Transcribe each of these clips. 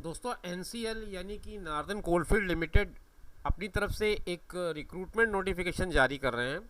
दोस्तों NCL यानी कि नार्दर्न कोलफील्ड लिमिटेड अपनी तरफ से एक रिक्रूटमेंट नोटिफिकेशन जारी कर रहे हैं।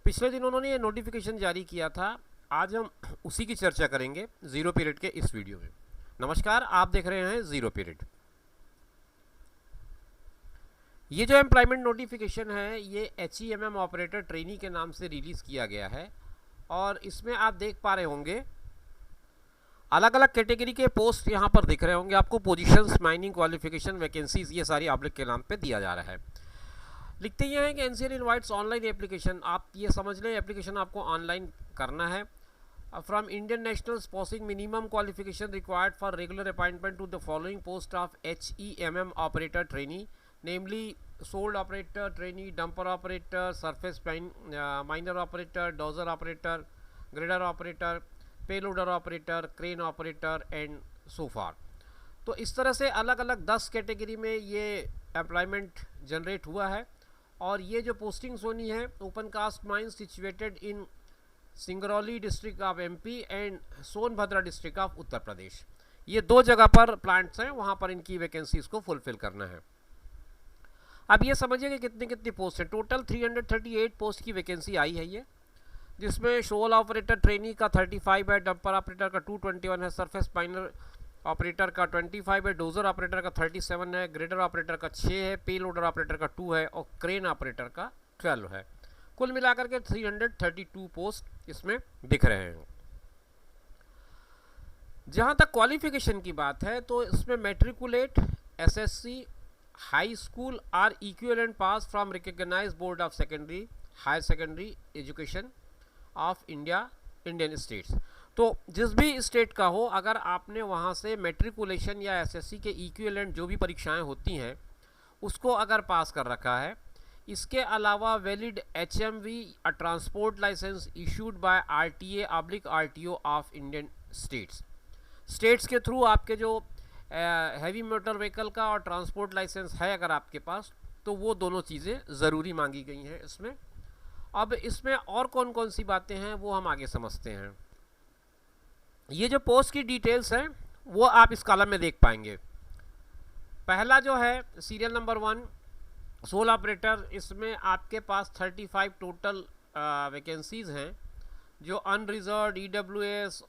पिछले दिन उन्होंने ये नोटिफिकेशन जारी किया था। आज हम उसी की चर्चा करेंगे ज़ीरो पीरियड के इस वीडियो में। नमस्कार, आप देख रहे हैं ज़ीरो पीरियड। ये जो एम्प्लॉयमेंट नोटिफिकेशन है ये HEMM ऑपरेटर ट्रेनी के नाम से रिलीज़ किया गया है और इसमें आप देख पा रहे होंगे अलग अलग कैटेगरी के पोस्ट यहाँ पर दिख रहे होंगे आपको। पोजीशंस, माइनिंग, क्वालिफिकेशन, वैकेंसीज, ये सारी ऑब्लिक के नाम पे दिया जा रहा है। लिखते ये हैं कि NCL इनवाइट्स ऑनलाइन एप्लीकेशन। आप ये समझ लें एप्लीकेशन आपको ऑनलाइन करना है। From Indian nationals posting minimum qualification required for regular appointment to the following post of HEMM operator trainee, namely sold operator trainee, dumper operator, surface miner operator, dozer operator, grader operator, payloader operator, crane operator and so far. तो इस तरह से अलग अलग 10 category में ये employment generate हुआ है। और ये जो पोस्टिंग्स होनी है, open cast mines situated in Singrauli district of MP and Sonbhadra district of Uttar Pradesh. ये 2 जगह पर प्लांट्स हैं, वहाँ पर इनकी वैकेंसीज को फुलफिल करना है। अब ये समझिए कि कितनी कितनी पोस्ट है। टोटल 338 पोस्ट की वैकेंसी आई है ये, जिसमें शोल ऑपरेटर ट्रेनी का 35 है, डंपर ऑपरेटर का 221 है, सरफेस माइनर ऑपरेटर का 25 है, डोजर ऑपरेटर का 37 है, ग्रेडर ऑपरेटर का 6 है, पे लोडर ऑपरेटर का 2 है और क्रेन ऑपरेटर का 12 है। कुल मिलाकर के 332 पोस्ट इसमें दिख रहे हैं। जहाँ तक क्वालिफिकेशन की बात है तो इसमें मैट्रिकुलेट, SSC, हाई स्कूल और equivalent pass from recognised board of secondary higher secondary education of Indian states. तो जिस भी स्टेट का हो, अगर आपने वहाँ से मैट्रिकुलेशन या SSC के इक्विवेलेंट जो भी परीक्षाएं होती हैं उसको अगर पास कर रखा है, इसके अलावा valid HMV transport licence issued by RTA/RTO of Indian states के थ्रू आपके जो हैवी मोटर व्हीकल का और ट्रांसपोर्ट लाइसेंस है अगर आपके पास, तो वो दोनों चीज़ें ज़रूरी मांगी गई हैं इसमें। अब इसमें और कौन कौन सी बातें हैं वो हम आगे समझते हैं। ये जो पोस्ट की डिटेल्स हैं वो आप इस कॉलम में देख पाएंगे। पहला जो है सीरियल नंबर 1 सोल ऑपरेटर, इसमें आपके पास 35 टोटल वैकेंसीज़ हैं जो unreserve, EWS,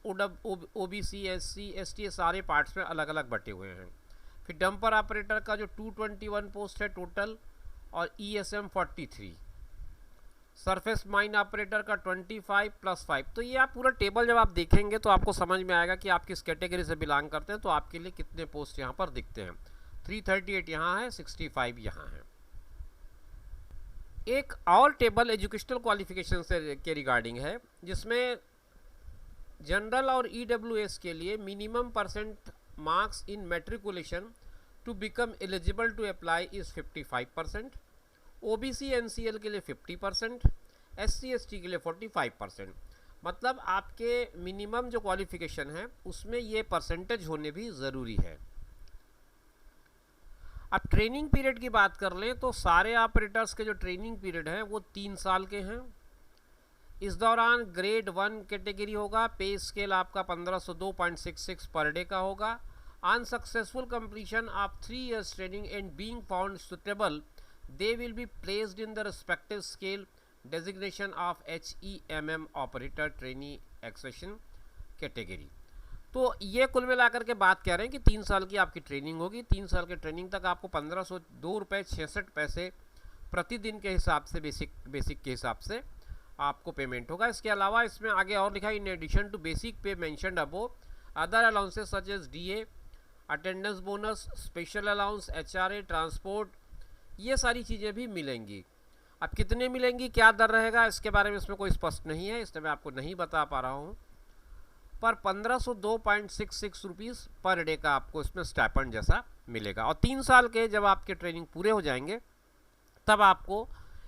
OBC, SC, ST सारे पार्ट्स में अलग अलग बटे हुए हैं। फिर डंपर ऑपरेटर का जो 221 पोस्ट है टोटल और ESM 43, सरफेस माइन ऑपरेटर का 25 + 5। तो ये आप पूरा टेबल जब आप देखेंगे तो आपको समझ में आएगा कि आप किस कैटेगरी से बिलोंग करते हैं, तो आपके लिए कितने पोस्ट यहाँ पर दिखते हैं। 338 यहाँ है, 65 यहाँ है। एक और टेबल एजुकेशनल क्वालिफिकेशन से के रिगार्डिंग है, जिसमें जनरल और EWS के लिए minimum % marks in matriculation to become eligible to apply is 55%, OBC NCL के लिए 50%, SC ST के लिए 45%। मतलब आपके मिनिमम जो क्वालिफिकेशन है उसमें ये परसेंटेज होने भी ज़रूरी है। अब ट्रेनिंग पीरियड की बात कर लें तो सारे ऑपरेटर्स के जो ट्रेनिंग पीरियड है वो 3 साल के हैं। इस दौरान ग्रेड 1 कैटेगरी होगा, पे स्केल आपका 1502.66 पर डे का होगा। Unsuccessful completion of 3 years training and being found suitable they will be placed in the respective scale designation of HEMM operator trainee accession category। तो ये कुल मिलाकर के बात कह रहे हैं कि 3 साल की आपकी ट्रेनिंग होगी। 3 साल के ट्रेनिंग तक आपको 1502.66 प्रतिदिन के हिसाब से बेसिक के हिसाब से आपको पेमेंट होगा। इसके अलावा इसमें आगे और लिखा है, in addition to basic pay mentioned above other allowances such as DA, attendance bonus, special allowance, HRA, transport, ये सारी चीज़ें भी मिलेंगी। अब कितने मिलेंगी, क्या दर रहेगा, इसके बारे में इसमें कोई स्पष्ट नहीं है, इसलिए मैं आपको नहीं बता पा रहा हूँ। पर 1502.66 रुपीज़ पर डे का आपको इसमें स्टाइपेंड जैसा मिलेगा। और 3 साल के जब आपके ट्रेनिंग पूरे हो जाएंगे तब आपको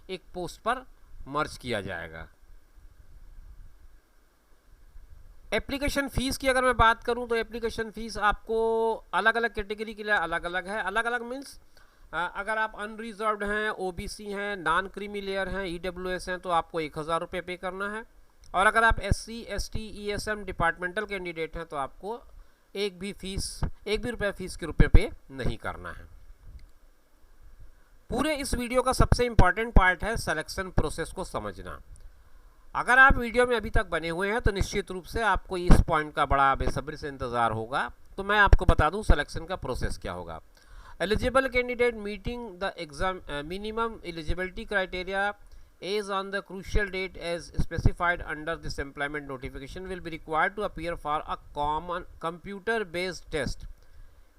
एक पोस्ट पर मर्ज किया जाएगा। एप्लीकेशन फ़ीस की अगर मैं बात करूं तो एप्लीकेशन फ़ीस आपको अलग अलग कैटेगरी के लिए अलग अलग है। अलग अलग मीन्स अगर आप अनरिजर्व्ड हैं, OBC हैं, नॉन क्रीमी लेयर हैं, EWS हैं, तो आपको 1000 रुपये पे करना है। और अगर आप SC ST ESM departmental candidate हैं तो आपको एक भी रुपये फीस के रुपये पे नहीं करना है। पूरे इस वीडियो का सबसे इम्पॉर्टेंट पार्ट है सिलेक्शन प्रोसेस को समझना। अगर आप वीडियो में अभी तक बने हुए हैं तो निश्चित रूप से आपको इस पॉइंट का बड़ा बेसब्री से इंतज़ार होगा। तो मैं आपको बता दूं सिलेक्शन का प्रोसेस क्या होगा। Eligible candidate meeting the exam minimum eligibility criteria is on the crucial date as specified under this employment notification will be required to appear for a common computer based test,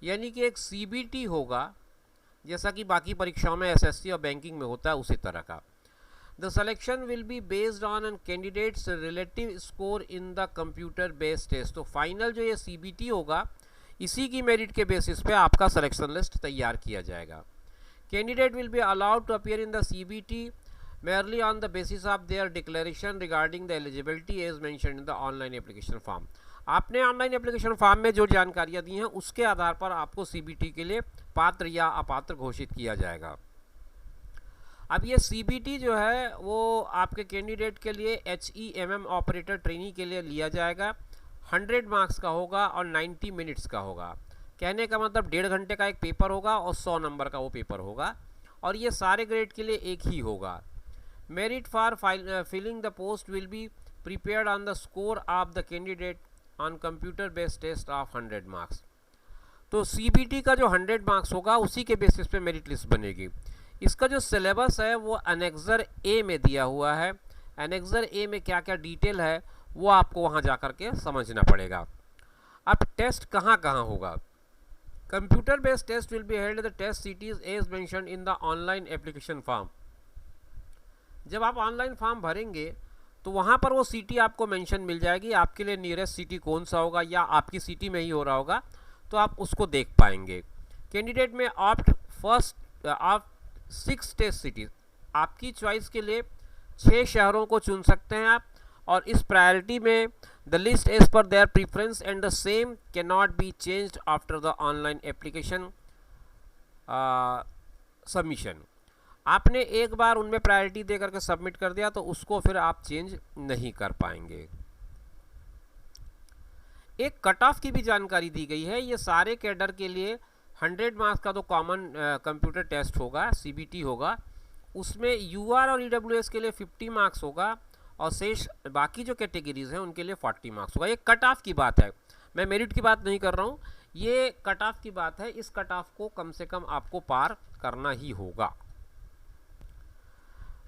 यानी कि एक CBT होगा जैसा कि बाकी परीक्षाओं में SSC और बैंकिंग में होता है उसी तरह का। The selection will be based on a candidate's relative score in the computer based test। तो फाइनल जो ये CBT होगा इसी की मेरिट के बेसिस पे आपका सिलेक्शन लिस्ट तैयार किया जाएगा। Candidate will be allowed to appear in the CBT merely on the basis of their declaration regarding the eligibility as mentioned in the online application form। आपने ऑनलाइन एप्लीकेशन फॉर्म में जो जानकारियां दी हैं उसके आधार पर आपको CBT के लिए पात्र या अपात्र घोषित किया जाएगा। अब ये CBT जो है वो आपके कैंडिडेट के लिए HEMM ऑपरेटर ट्रेनी के लिए लिया जाएगा। 100 मार्क्स का होगा और 90 मिनट्स का होगा। कहने का मतलब 1.5 घंटे का एक पेपर होगा और 100 नंबर का वो पेपर होगा और ये सारे ग्रेड के लिए एक ही होगा। Merit for filling the post will be prepared on the score of the candidate on computer based test of 100 marks। तो CBT का जो 100 मार्क्स होगा उसी के बेसिस पे मेरिट लिस्ट बनेगी। इसका जो सिलेबस है वो एनेक्सर ए में दिया हुआ है। एनेक्सर ए में क्या क्या डिटेल है वो आपको वहाँ जा कर के समझना पड़ेगा। अब टेस्ट कहाँ कहाँ होगा। Computer based test will be held the test cities as mentioned in the online application form. जब आप ऑनलाइन फॉर्म भरेंगे तो वहाँ पर वो सिटी आपको मेंशन मिल जाएगी। आपके लिए नियरेस्ट सिटी कौन सा होगा या आपकी सिटी में ही हो रहा होगा तो आप उसको देख पाएंगे। कैंडिडेट में आप 6 टेस्ट सिटीज, आपकी चॉइस के लिए 6 शहरों को चुन सकते हैं आप, और इस प्रायोरिटी में the list as per their preference and the same can not be changed after the online application submission. आपने एक बार उनमें प्रायोरिटी दे करके सबमिट कर दिया तो उसको फिर आप चेंज नहीं कर पाएंगे। एक कट ऑफ की भी जानकारी दी गई है। ये सारे कैडर के लिए 100 मार्क्स का तो कॉमन कंप्यूटर टेस्ट होगा, CBT होगा, उसमें UR और EWS के लिए 50 मार्क्स होगा और शेष बाकी जो कैटेगरीज हैं उनके लिए 40 मार्क्स होगा। ये कट ऑफ की बात है, मैं मेरिट की बात नहीं कर रहा हूँ, ये कट ऑफ की बात है। इस कट ऑफ को कम से कम आपको पार करना ही होगा।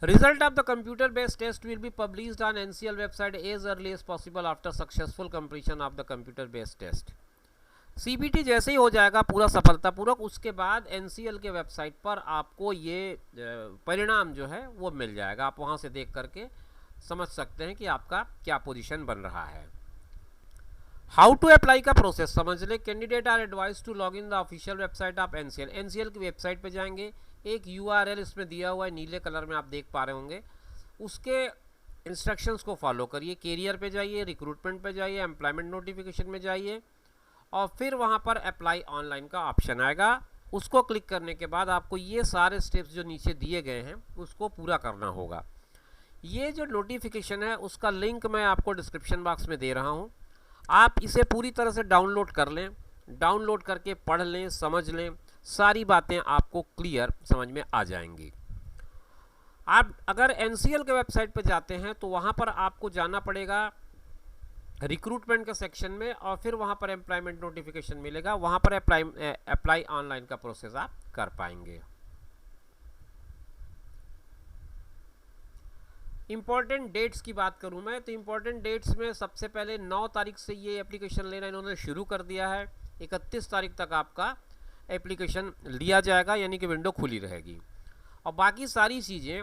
Result of the computer based test will be published on NCL website as early as possible after successful completion of the computer based test। CBT जैसे ही हो जाएगा पूरा सफलतापूर्वक, उसके बाद NCL के वेबसाइट पर आपको ये परिणाम जो है वो मिल जाएगा। आप वहाँ से देख करके समझ सकते हैं कि आपका क्या पोजीशन बन रहा है। हाउ टू अप्लाई का प्रोसेस समझ ले। Candidate are advise to log in the official website of NCL। NCL की वेबसाइट पे जाएंगे, एक URL इसमें दिया हुआ है नीले कलर में, आप देख पा रहे होंगे। उसके इंस्ट्रक्शंस को फॉलो करिए। कैरियर पे जाइए, रिक्रूटमेंट पे जाइए, एम्प्लॉयमेंट नोटिफिकेशन में जाइए और फिर वहाँ पर अप्लाई ऑनलाइन का ऑप्शन आएगा। उसको क्लिक करने के बाद आपको ये सारे स्टेप्स जो नीचे दिए गए हैं उसको पूरा करना होगा। ये जो नोटिफिकेशन है उसका लिंक मैं आपको डिस्क्रिप्शन बॉक्स में दे रहा हूँ। आप इसे पूरी तरह से डाउनलोड कर लें, डाउनलोड करके पढ़ लें, समझ लें, सारी बातें आपको क्लियर समझ में आ जाएंगी। आप अगर NCL के वेबसाइट पर जाते हैं तो वहाँ पर आपको जाना पड़ेगा रिक्रूटमेंट के सेक्शन में और फिर वहाँ पर एम्प्लॉयमेंट नोटिफिकेशन मिलेगा, वहाँ पर अप्लाई ऑनलाइन का प्रोसेस आप कर पाएंगे। इम्पॉर्टेंट डेट्स की बात करूँ मैं तो इम्पॉर्टेंट डेट्स में सबसे पहले 9 तारीख से ये एप्लीकेशन लेना इन्होंने शुरू कर दिया है। 31 तारीख तक आपका एप्लीकेशन लिया जाएगा, यानी कि विंडो खुली रहेगी। और बाकी सारी चीज़ें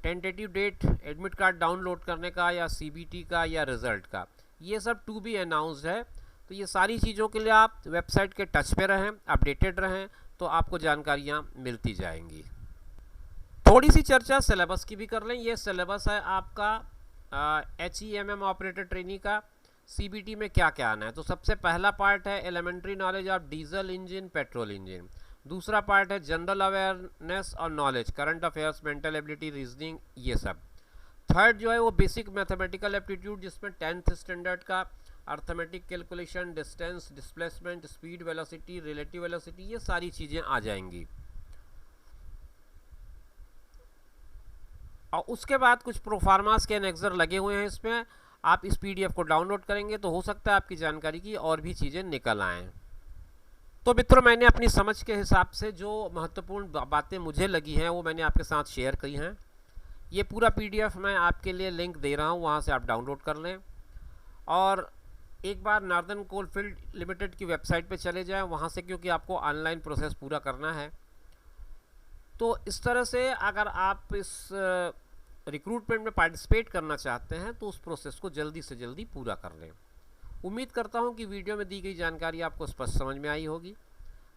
tentative date, admit card download करने का या CBT का या रिज़ल्ट का, ये सब टू बी अनाउंस्ड है। तो ये सारी चीज़ों के लिए आप वेबसाइट के टच पे रहें, अपडेटेड रहें, तो आपको जानकारियाँ मिलती जाएंगी। थोड़ी सी चर्चा सिलेबस की भी कर लें। ये सिलेबस है आपका HEMM ऑपरेटर ट्रेनी का। CBT में क्या क्या आना है, तो सबसे पहला पार्ट है elementary knowledge of diesel engine, petrol engine. दूसरा पार्ट है जनरल अवेयरनेस और knowledge, current affairs, mental ability, reasoning, ये सब। थर्ड जो है वो बेसिक मैथमेटिकल एप्टीट्यूड, जिसमें 10th स्टैंडर्ड का arithmetic calculation, distance, displacement, speed, velocity, relative velocity, ये सारी चीज़ें आ जाएंगी। और उसके बाद कुछ प्रोफार्मास के एनेक्सर लगे हुए हैं इसमें। आप इस पीडीएफ को डाउनलोड करेंगे तो हो सकता है आपकी जानकारी की और भी चीज़ें निकल आएँ। तो मित्रों, मैंने अपनी समझ के हिसाब से जो महत्वपूर्ण बातें मुझे लगी हैं वो मैंने आपके साथ शेयर की हैं। ये पूरा पीडीएफ मैं आपके लिए लिंक दे रहा हूँ, वहाँ से आप डाउनलोड कर लें। और एक बार नार्दर्न कोलफील्ड लिमिटेड की वेबसाइट पे चले जाएं वहाँ से, क्योंकि आपको ऑनलाइन प्रोसेस पूरा करना है। तो इस तरह से अगर आप इस रिक्रूटमेंट में पार्टिसिपेट करना चाहते हैं तो उस प्रोसेस को जल्दी से जल्दी पूरा कर लें। उम्मीद करता हूं कि वीडियो में दी गई जानकारी आपको स्पष्ट समझ में आई होगी।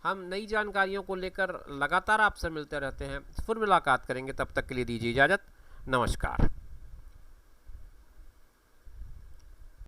हम नई जानकारियों को लेकर लगातार आपसे मिलते रहते हैं, फिर मुलाकात करेंगे। तब तक के लिए दीजिए इजाज़त। नमस्कार।